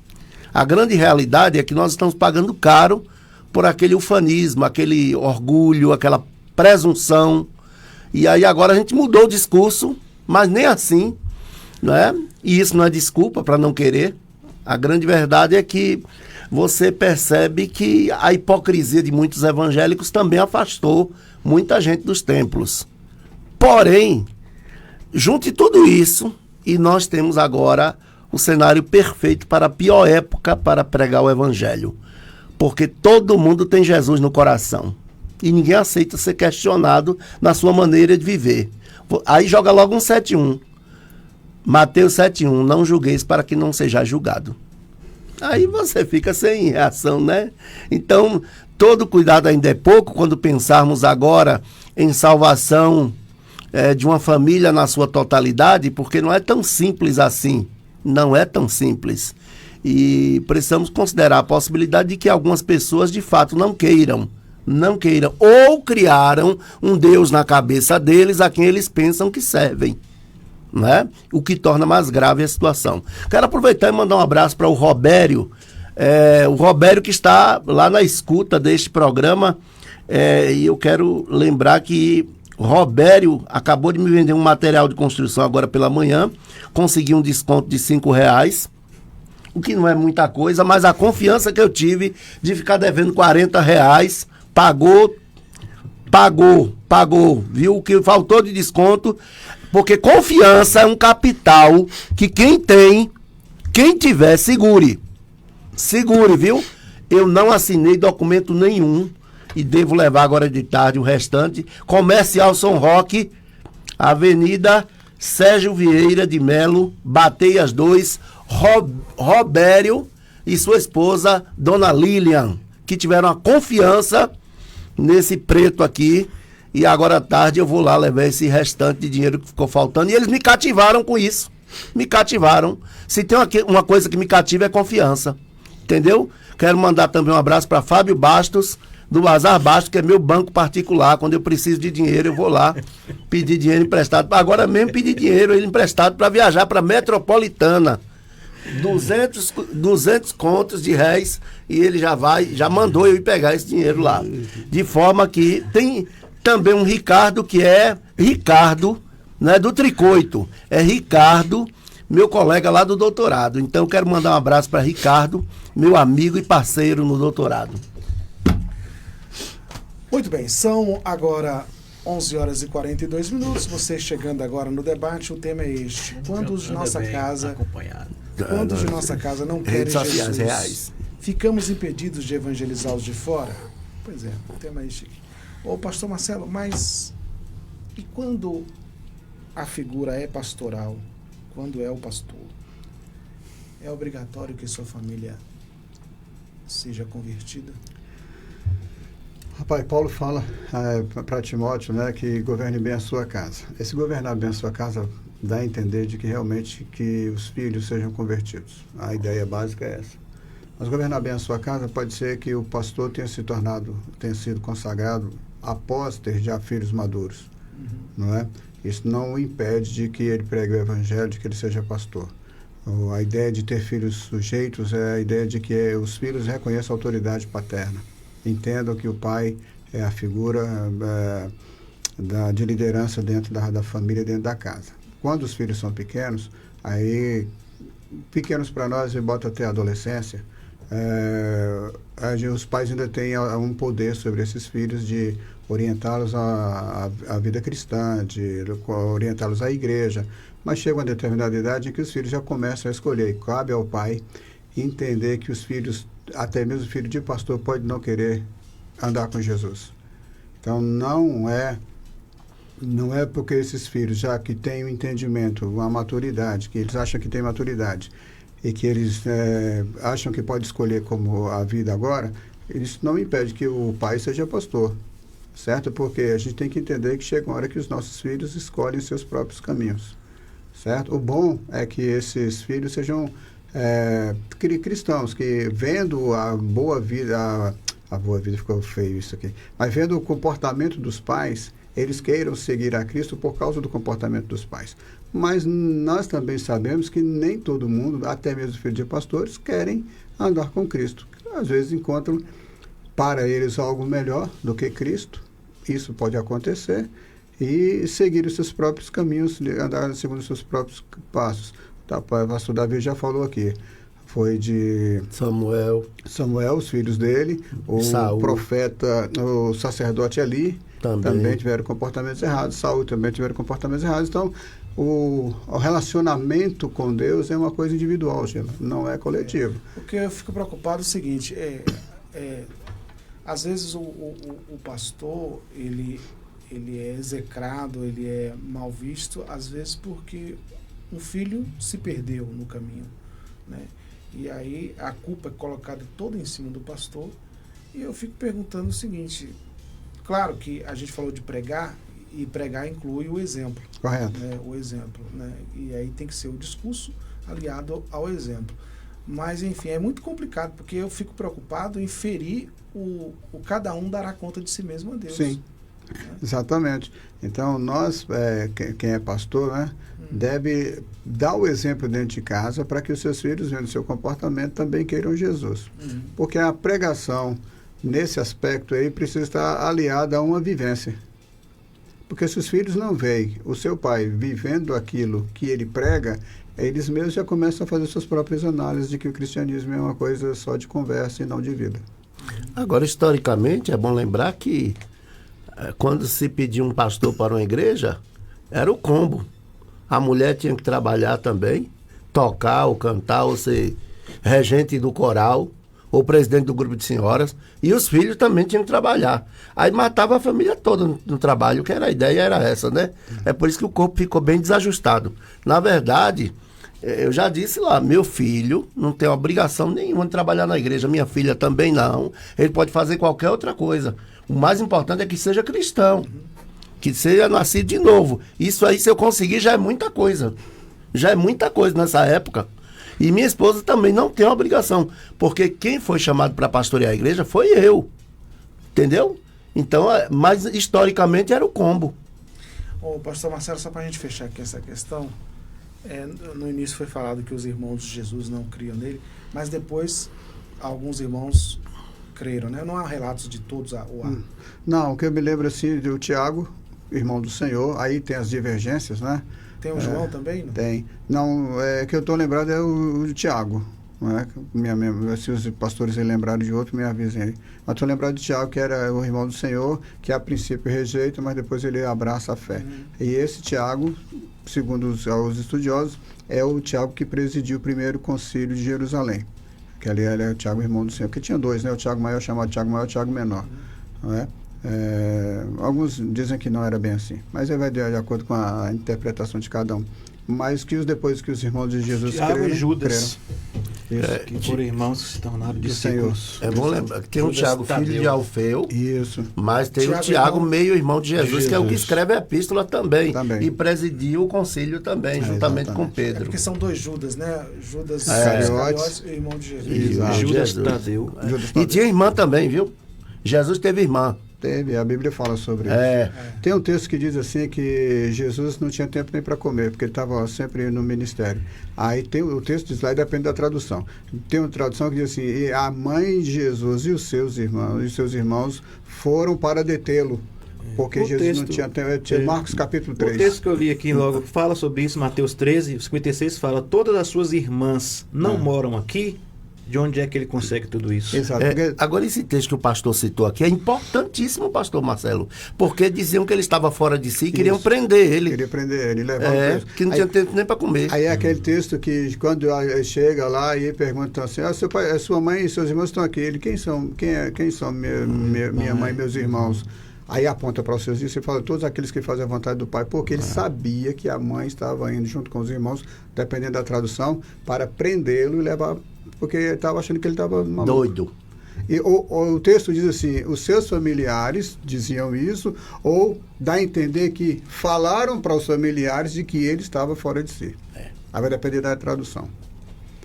S4: A grande realidade é que nós estamos pagando caro por aquele ufanismo, aquele orgulho, aquela presunção. E aí agora a gente mudou o discurso, mas nem assim, né? E isso não é desculpa para não querer. A grande verdade é que você percebe que a hipocrisia de muitos evangélicos também afastou muita gente dos templos. Porém, junte tudo isso e nós temos agora o cenário perfeito para a pior época para pregar o evangelho. Porque todo mundo tem Jesus no coração. E ninguém aceita ser questionado na sua maneira de viver. Aí joga logo um 7:1. Mateus 7:1, não julgueis para que não seja julgado. Aí você fica sem reação, né? Então, todo cuidado ainda é pouco quando pensarmos agora em salvação de uma família na sua totalidade, porque não é tão simples assim. Não é tão simples. E precisamos considerar a possibilidade de que algumas pessoas, de fato, não queiram, ou criaram um Deus na cabeça deles a quem eles pensam que servem. Né? O que torna mais grave a situação. Quero aproveitar e mandar um abraço para o Robério, o Robério que está lá na escuta deste programa, e eu quero lembrar que o Robério acabou de me vender um material de construção agora pela manhã, consegui um desconto de R$5, o que não é muita coisa, mas a confiança que eu tive de ficar devendo R$40, pagou, viu? O que faltou de desconto, porque confiança é um capital que quem tem quem tiver, segure, viu? Eu não assinei documento nenhum e devo levar agora de tarde o restante. Comercial São Roque, Avenida Sérgio Vieira de Melo, Bateias 2, Robério e sua esposa, Dona Lilian, que tiveram a confiança nesse preto aqui. E agora à tarde eu vou lá levar esse restante de dinheiro que ficou faltando. E eles me cativaram com isso. Me cativaram. Se tem uma coisa que me cativa é confiança. Entendeu? Quero mandar também um abraço para Fábio Bastos, do Bazar Bastos, que é meu banco particular. Quando eu preciso de dinheiro, eu vou lá pedir dinheiro emprestado. Agora mesmo pedir dinheiro emprestado para viajar para Metropolitana. 200 contos de réis. E ele já mandou eu ir pegar esse dinheiro lá. De forma que tem também um Ricardo, que é Ricardo, não é do Tricoito, é Ricardo, meu colega lá do doutorado. Então quero mandar um abraço para Ricardo, meu amigo e parceiro no doutorado.
S2: Muito bem, são agora 11 horas e 42 minutos. Você chegando agora no debate, o tema é este: quando os de nossa casa não querem Jesus,
S4: reais,
S2: ficamos impedidos de evangelizar os de fora? Pois é, o tema é este aqui. Ô pastor Marcelo, mas e quando a figura é pastoral, quando é o pastor, é obrigatório que sua família seja convertida?
S5: Rapaz, Paulo fala para Timóteo, né, que governe bem a sua casa. Esse governar bem a sua casa dá a entender de que realmente que os filhos sejam convertidos. A ideia básica é essa. Mas governar bem a sua casa pode ser que o pastor tenha sido consagrado após ter já filhos maduros, não é? Isso não o impede de que ele pregue o evangelho, de que ele seja pastor. A ideia de ter filhos sujeitos é a ideia de que os filhos reconheçam a autoridade paterna, entendam que o pai é a figura de liderança dentro da família, dentro da casa. Quando os filhos são pequenos, aí, pequenos para nós, e bota até a adolescência, os pais ainda têm um poder sobre esses filhos de orientá-los à vida cristã, de orientá-los à igreja, mas chega uma determinada idade em que os filhos já começam a escolher, e cabe ao pai entender que os filhos, até mesmo o filho de pastor, pode não querer andar com Jesus. Então não é porque esses filhos, já que têm um entendimento, uma maturidade, que eles acham que têm maturidade, e que eles acham que pode escolher como a vida agora, isso não impede que o pai seja pastor, certo? Porque a gente tem que entender que chega uma hora que os nossos filhos escolhem seus próprios caminhos, certo? O bom é que esses filhos sejam cristãos, que vendo a boa vida, a boa vida ficou feio isso aqui, mas vendo o comportamento dos pais, eles queiram seguir a Cristo por causa do comportamento dos pais. Mas nós também sabemos que nem todo mundo, até mesmo filhos de pastores, querem andar com Cristo. Às vezes encontram para eles algo melhor do que Cristo. Isso pode acontecer. E seguir os seus próprios caminhos, andar segundo os seus próprios passos. Tá, o pastor Davi já falou aqui. Foi de Samuel, os filhos dele, o Saul, profeta, o sacerdote Eli, também tiveram comportamentos errados. Saul também tiveram comportamentos errados. Então, o relacionamento com Deus é uma coisa individual, Gila, não é coletivo.
S2: Porque eu fico preocupado é o seguinte, às vezes o pastor, ele é execrado, ele é mal visto, às vezes porque um filho se perdeu no caminho, né? E aí a culpa é colocada toda em cima do pastor, e eu fico perguntando o seguinte, claro que a gente falou de pregar, e pregar inclui o exemplo.
S5: Correto.
S2: Né? O exemplo, né? E aí tem que ser o discurso aliado ao exemplo. Mas, enfim, é muito complicado, porque eu fico preocupado em ferir o cada um dará conta de si mesmo a Deus.
S5: Sim, né? Exatamente. Então, nós, quem é pastor, né, deve dar o exemplo dentro de casa para que os seus filhos, vendo o seu comportamento, também queiram Jesus. Porque a pregação, nesse aspecto aí, precisa estar aliada a uma vivência. Porque se os filhos não veem o seu pai vivendo aquilo que ele prega, eles mesmos já começam a fazer suas próprias análises de que o cristianismo é uma coisa só de conversa e não de vida.
S4: Agora, historicamente, é bom lembrar que quando se pedia um pastor para uma igreja, era o combo. A mulher tinha que trabalhar também, tocar ou cantar ou ser regente do coral ou presidente do grupo de senhoras, e os filhos também tinham que trabalhar. Aí matava a família toda no trabalho, que era a ideia, era essa, né? É por isso que o corpo ficou bem desajustado. Na verdade, eu já disse lá, meu filho não tem obrigação nenhuma de trabalhar na igreja, minha filha também não. Ele pode fazer qualquer outra coisa. O mais importante é que seja cristão, que seja nascido de novo. Isso aí, se eu conseguir, já é muita coisa. Já é muita coisa nessa época. E minha esposa também não tem obrigação, porque quem foi chamado para pastorear a igreja foi eu. Entendeu? Então, mas historicamente era o combo.
S2: Ô, pastor Marcelo, só para a gente fechar aqui essa questão, no início foi falado que os irmãos de Jesus não criam nele, mas depois alguns irmãos creram, né? Não há relatos de todos.
S5: Não, o que eu me lembro assim do Tiago, irmão do Senhor, aí tem as divergências, né?
S2: Tem o João também? Não?
S5: Tem. Não, que eu estou lembrado é o Tiago. Não é? Se os pastores lembrarem de outro, me avisem aí. Mas estou lembrado de Tiago, que era o irmão do Senhor, que a princípio rejeita, mas depois ele abraça a fé. E esse Tiago, segundo os estudiosos, é o Tiago que presidiu o primeiro concílio de Jerusalém. Que ali é o Tiago, irmão do Senhor. Porque tinha dois, né? O Tiago maior chamado Tiago maior e o Tiago menor. Não é? Alguns dizem que não era bem assim, mas aí vai de acordo com a interpretação de cada um. Mas que depois que os irmãos de Jesus
S6: Tiago e Judas,
S5: que
S6: foram irmãos que se tornaram discípulos.
S4: É bom lembrar que tem um Tiago, filho de Alfeu,
S5: isso.
S4: Mas tem o Tiago, meio irmão de Jesus, que é o que escreve a epístola também. E presidiu o concílio também, juntamente com Pedro.
S2: É porque são dois Judas, né? Judas Iscariotes e o irmão de Jesus.
S6: Judas Tadeu.
S4: E tinha irmã também, viu? Jesus teve irmã.
S5: Teve, a Bíblia fala sobre isso. Tem um texto que diz assim que Jesus não tinha tempo nem para comer, porque ele estava sempre no ministério. Aí tem o texto diz lá, e depende da tradução. Tem uma tradução que diz assim, e a mãe de Jesus e os seus irmãos foram para detê-lo. Porque Jesus não tinha tempo. Marcos capítulo 3.
S6: O texto que eu li aqui logo fala sobre isso, Mateus 13, 56 fala, todas as suas irmãs não moram aqui. De onde é que ele consegue tudo isso?
S4: Exato. Agora, esse texto que o pastor citou aqui é importantíssimo, pastor Marcelo, porque diziam que ele estava fora de si e queriam prender ele.
S5: Queria prender ele, levar preso.
S4: Que não tinha tempo nem para comer.
S5: Aí é aquele texto que, quando chega lá e pergunta assim, seu pai, sua mãe e seus irmãos estão aqui. Ele, quem são minha mãe e meus irmãos? Aí aponta para os seus filhos e fala, todos aqueles que fazem a vontade do pai, porque ele sabia que a mãe estava indo junto com os irmãos, dependendo da tradução, para prendê-lo e levar, porque ele estava achando que ele estava
S4: doido.
S5: E o texto diz assim, os seus familiares diziam isso, ou dá a entender que falaram para os familiares de que ele estava fora de si. Aí vai depender da tradução.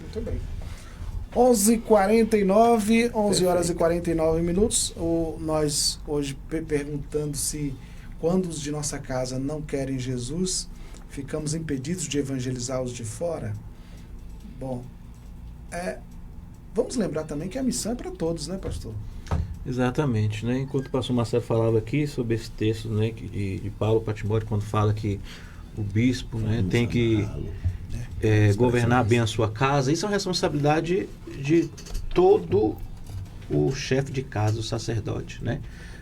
S2: Muito bem. 11h49, 11 horas e 49 minutos. Nós hoje perguntando se quando os de nossa casa não querem Jesus, ficamos impedidos de evangelizar os de fora. Bom, vamos lembrar também que a missão é para todos, né, pastor?
S6: Exatamente, né? Enquanto o pastor Marcelo falava aqui sobre esse texto, né, de Paulo para Timóteo, quando fala que o bispo, né, tem que governar bem a sua casa, isso é uma responsabilidade de todo o chefe de casa, o sacerdote, né?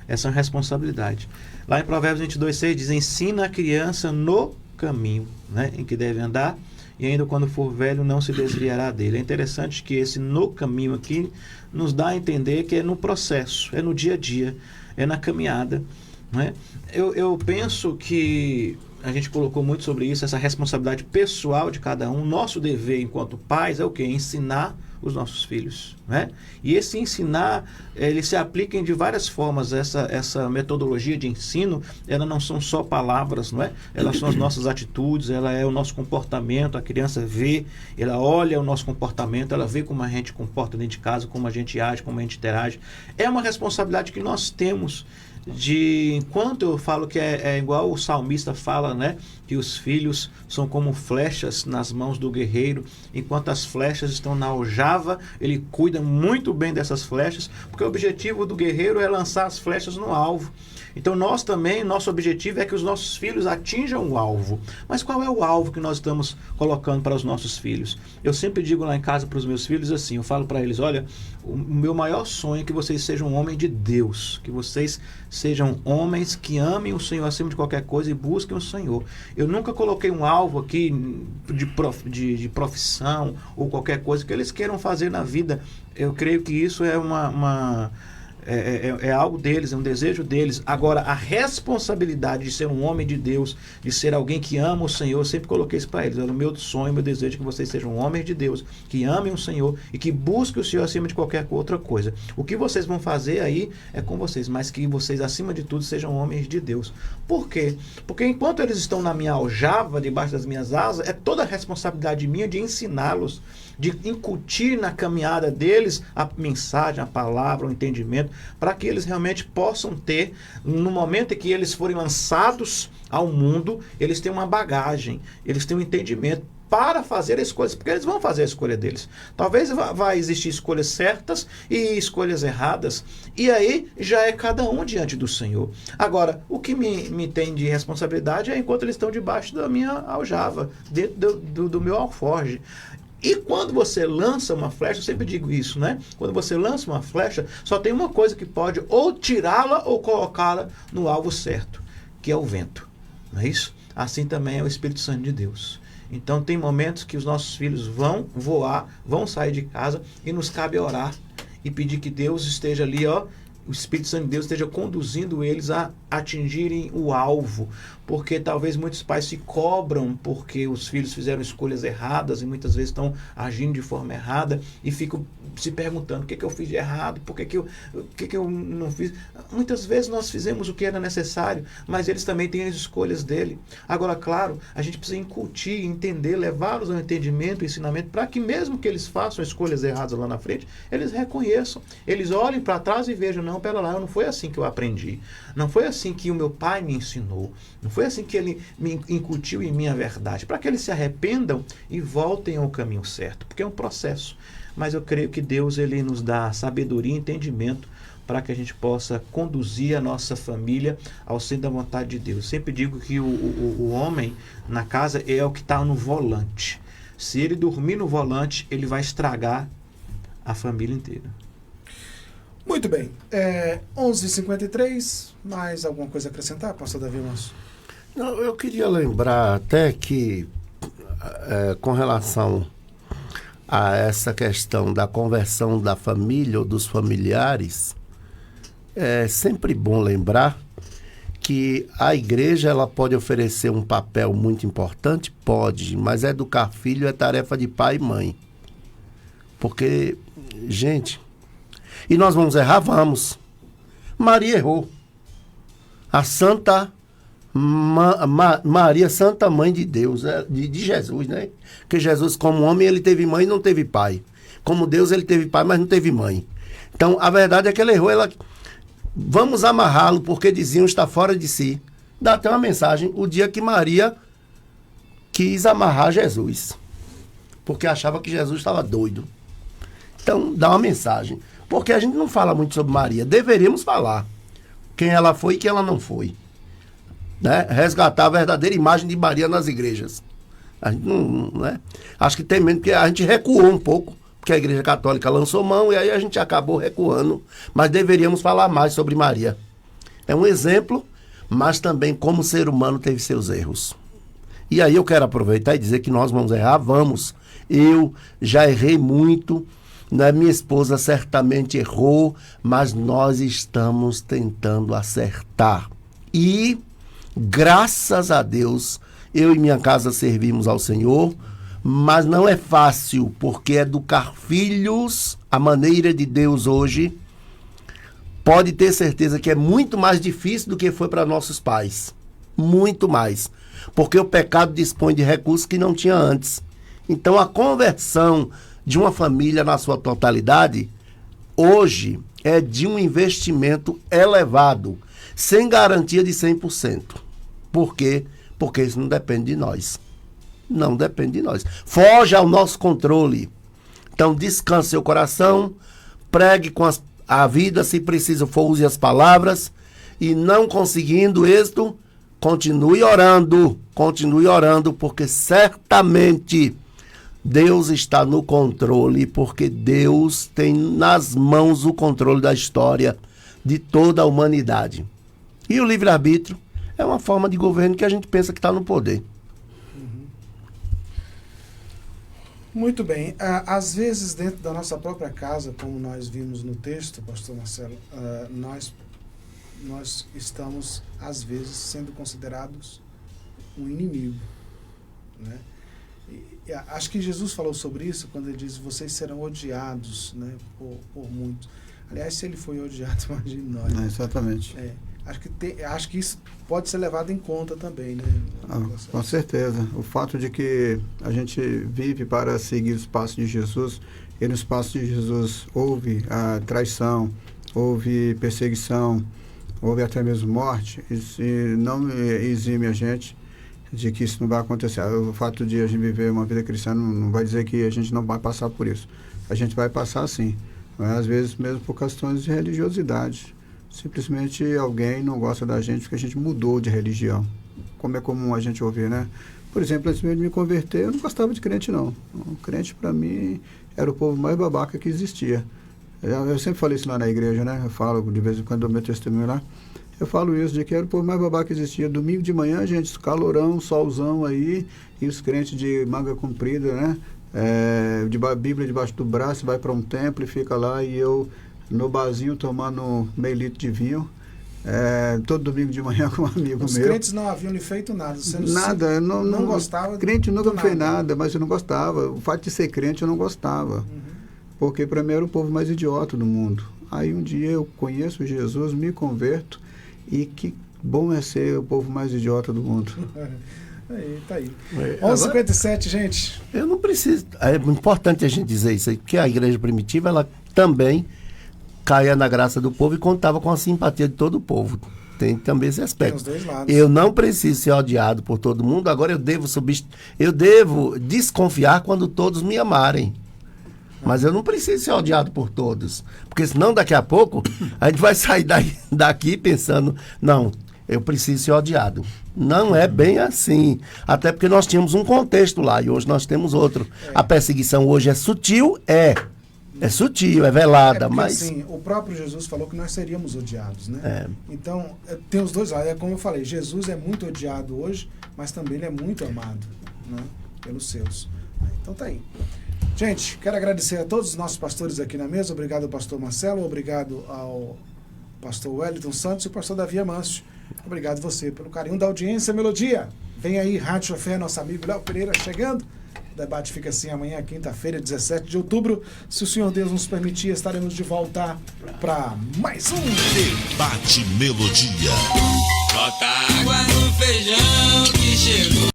S6: Essa é uma responsabilidade. Lá em Provérbios 22:6 diz, ensina a criança no caminho, né, em que deve andar, e ainda quando for velho não se desviará dele. É interessante que esse no caminho aqui nos dá a entender que é no processo, é no dia a dia, é na caminhada, né? Eu penso que a gente colocou muito sobre isso, essa responsabilidade pessoal de cada um. Nosso dever enquanto pais é o quê? Ensinar os nossos filhos, né? E esse ensinar, ele se aplica de várias formas. Essa metodologia de ensino, ela não são só palavras, não é? Elas são as nossas atitudes, ela é o nosso comportamento. A criança vê, ela olha o nosso comportamento, ela vê como a gente comporta dentro de casa, como a gente age, como a gente interage. É uma responsabilidade que nós temos enquanto eu falo que é igual o salmista fala, né, que os filhos são como flechas nas mãos do guerreiro, enquanto as flechas estão na aljava, ele cuida muito bem dessas flechas, porque o objetivo do guerreiro é lançar as flechas no alvo. Então nós também, nosso objetivo é que os nossos filhos atinjam o alvo. Mas qual é o alvo que nós estamos colocando para os nossos filhos? Eu sempre digo lá em casa para os meus filhos assim, eu falo para eles, olha, o meu maior sonho é que vocês sejam um homem de Deus, que vocês sejam homens que amem o Senhor acima de qualquer coisa e busquem o Senhor. Eu nunca coloquei um alvo aqui de profissão ou qualquer coisa que eles queiram fazer na vida. Eu creio que isso é é algo deles, é um desejo deles. Agora, a responsabilidade de ser um homem de Deus, de ser alguém que ama o Senhor, eu sempre coloquei isso para eles. Era o meu sonho, meu desejo, que vocês sejam homens de Deus, que amem o Senhor e que busquem o Senhor acima de qualquer outra coisa. O que vocês vão fazer aí é com vocês, mas que vocês, acima de tudo, sejam homens de Deus. Por quê? Porque enquanto eles estão na minha aljava, debaixo das minhas asas, é toda a responsabilidade minha de ensiná-los, de incutir na caminhada deles a mensagem, a palavra, o entendimento, para que eles realmente possam ter, no momento em que eles forem lançados ao mundo, eles têm uma bagagem, eles têm um entendimento para fazer as coisas, porque eles vão fazer a escolha deles. Talvez vai existir escolhas certas e escolhas erradas, e aí já é cada um diante do Senhor. Agora, o que me tem de responsabilidade é enquanto eles estão debaixo da minha aljava, dentro do meu alforge. E quando você lança uma flecha, eu sempre digo isso, né? Quando você lança uma flecha, só tem uma coisa que pode ou tirá-la ou colocá-la no alvo certo, que é o vento. Não é isso? Assim também é o Espírito Santo de Deus. Então tem momentos que os nossos filhos vão voar, vão sair de casa e nos cabe orar e pedir que Deus esteja ali, ó, o Espírito Santo de Deus esteja conduzindo eles a atingirem o alvo, porque talvez muitos pais se cobram porque os filhos fizeram escolhas erradas e muitas vezes estão agindo de forma errada e ficam se perguntando o que eu fiz de errado, o que eu não fiz. Muitas vezes nós fizemos o que era necessário, mas eles também têm as escolhas dele. Agora, claro, a gente precisa incutir, entender, levá-los ao entendimento, ensinamento, para que mesmo que eles façam escolhas erradas lá na frente, eles reconheçam, eles olhem para trás e vejam, não, pera lá, não foi assim que eu aprendi, não foi assim que o meu pai me ensinou, não foi assim que ele me incutiu em mim a verdade, para que eles se arrependam e voltem ao caminho certo, porque é um processo. Mas eu creio que Deus, ele nos dá sabedoria e entendimento para que a gente possa conduzir a nossa família ao centro da vontade de Deus. Sempre digo que o homem na casa é o que está no volante. Se ele dormir no volante, ele vai estragar a família inteira.
S2: Muito bem. 11h53, mais alguma coisa a acrescentar, pastor Davi Manso?
S4: Não, eu queria lembrar até que, com relação a essa questão da conversão da família ou dos familiares, é sempre bom lembrar que a igreja ela pode oferecer um papel muito importante, pode, mas educar filho é tarefa de pai e mãe. Porque, gente, e nós vamos errar? Vamos. Maria errou. A Santa Maria, Santa Mãe de Deus, de Jesus, né? Porque Jesus, como homem, ele teve mãe e não teve pai. Como Deus, ele teve pai, mas não teve mãe. Então, a verdade é que ela errou. Vamos amarrá-lo, porque diziam está fora de si. Dá até uma mensagem, o dia que Maria quis amarrar Jesus. Porque achava que Jesus estava doido. Então, dá uma mensagem. Porque a gente não fala muito sobre Maria. Deveríamos falar quem ela foi e quem ela não foi. Né? Resgatar a verdadeira imagem de Maria nas igrejas. A gente não, né? Acho que tem medo, porque a gente recuou um pouco, porque a Igreja Católica lançou mão e aí a gente acabou recuando. Mas deveríamos falar mais sobre Maria. É um exemplo, mas também como ser humano teve seus erros. E aí eu quero aproveitar e dizer que nós vamos errar, vamos. Eu já errei muito, né? Minha esposa certamente errou, mas nós estamos tentando acertar. E graças a Deus, eu e minha casa servimos ao Senhor, mas não é fácil, porque educar filhos, a maneira de Deus hoje, pode ter certeza que é muito mais difícil do que foi para nossos pais. Muito mais. Porque o pecado dispõe de recursos que não tinha antes. Então a conversão de uma família na sua totalidade, hoje, é de um investimento elevado, sem garantia de 100%. Por quê? Porque isso não depende de nós. Não depende de nós. Foge ao nosso controle. Então, descanse seu coração, pregue com a vida, se preciso for, use as palavras, e não conseguindo êxito, continue orando, porque certamente Deus está no controle, porque Deus tem nas mãos o controle da história de toda a humanidade. E o livre-arbítrio é uma forma de governo que a gente pensa que está no poder.
S2: Muito bem. Às vezes, dentro da nossa própria casa, como nós vimos no texto, pastor Marcelo, nós estamos, às vezes, sendo considerados um inimigo, né? E acho que Jesus falou sobre isso quando ele diz: vocês serão odiados, né, por muitos. Aliás, se ele foi odiado, imagine nós.
S5: Exatamente.
S2: Acho que isso pode ser levado em conta também, né?
S5: Com certeza. O fato de que a gente vive para seguir os passos de Jesus, e nos passos de Jesus houve a traição, houve perseguição, houve até mesmo morte, e não exime a gente de que isso não vai acontecer. O fato de a gente viver uma vida cristã não vai dizer que a gente não vai passar por isso. A gente vai passar sim, mas às vezes mesmo por questões de religiosidade. Simplesmente alguém não gosta da gente porque a gente mudou de religião. Como é comum a gente ouvir, né? Por exemplo, antes mesmo de me converter, eu não gostava de crente, não. O crente, para mim, era o povo mais babaca que existia. Eu sempre falei isso lá na igreja, né? Eu falo, de vez em quando, dou meu testemunho lá. Eu falo isso, de que era o povo mais babaca que existia. Domingo de manhã, gente, calorão, solzão aí, e os crentes de manga comprida, né? Bíblia debaixo do braço, vai para um templo e fica lá, e eu no barzinho tomando meio litro de vinho, todo domingo de manhã com um amigo meu.
S2: Os crentes não haviam lhe feito nada. Você
S5: nada, não gostava. Crente nunca me fez nada, mas eu não gostava. O fato de ser crente eu não gostava. Porque para mim era o povo mais idiota do mundo. Aí um dia eu conheço Jesus, me converto, e que bom é ser o povo mais idiota do mundo.
S2: Aí, tá aí. 11h57, gente.
S4: Eu não preciso. É importante a gente dizer isso aí, porque a igreja primitiva, ela também caía na graça do povo e contava com a simpatia de todo o povo. Tem também esse aspecto.
S2: Tem os dois lados.
S4: Eu não preciso ser odiado por todo mundo, agora eu devo desconfiar quando todos me amarem. Mas eu não preciso ser odiado por todos. Porque senão daqui a pouco a gente vai sair daqui pensando, não, eu preciso ser odiado. Não é bem assim. Até porque nós tínhamos um contexto lá e hoje nós temos outro. A perseguição hoje é sutil, é sutil, é velada,
S2: porque,
S4: mas...
S2: assim, o próprio Jesus falou que nós seríamos odiados, né? Então, tem os dois lados. É como eu falei, Jesus é muito odiado hoje, mas também ele é muito amado, né, pelos seus. Então tá aí. Gente, quero agradecer a todos os nossos pastores aqui na mesa. Obrigado ao pastor Marcelo, obrigado ao pastor Wellington Santos e o pastor Davi Amâncio. Obrigado você pelo carinho da audiência. Melodia, vem aí, Rádio Fé, nosso amigo Léo Pereira chegando. O debate fica assim amanhã, quinta-feira, 17 de outubro. Se o Senhor Deus nos permitir, estaremos de volta para mais um
S1: Debate Melodia.
S3: Bota água no feijão que chegou.